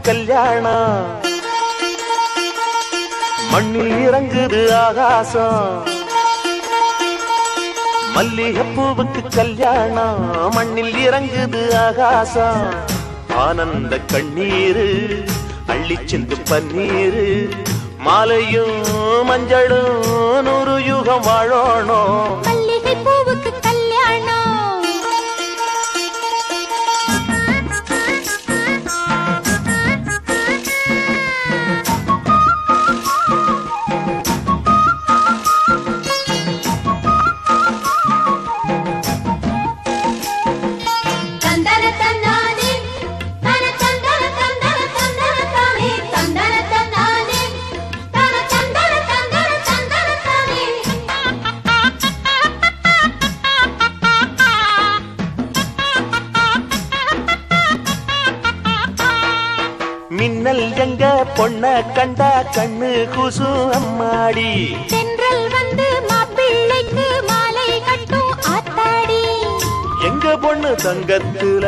கல்யாணம் மண்ணில் இறங்குது ஆகாசம் மல்லிகைப்பூவுக்கு கல்யாணம் மண்ணில் இறங்குது ஆகாசம் ஆனந்த கண்ணீரு அள்ளிச்சென்று பன்னீரு மாலையும் மஞ்சளும் 100 யுகம் வாழணும் மல்லிகைப்பூவுக்கு கல்யாணம் மின்னல் எங்க பொண்ண கண்டா கண்ணு கூசு அம்மாடி தென்றல் வந்து மாப்பிள்ளைக்கு மாலை கட்டும் ஆத்தாடி எங்க பொண்ணு தங்கத்துல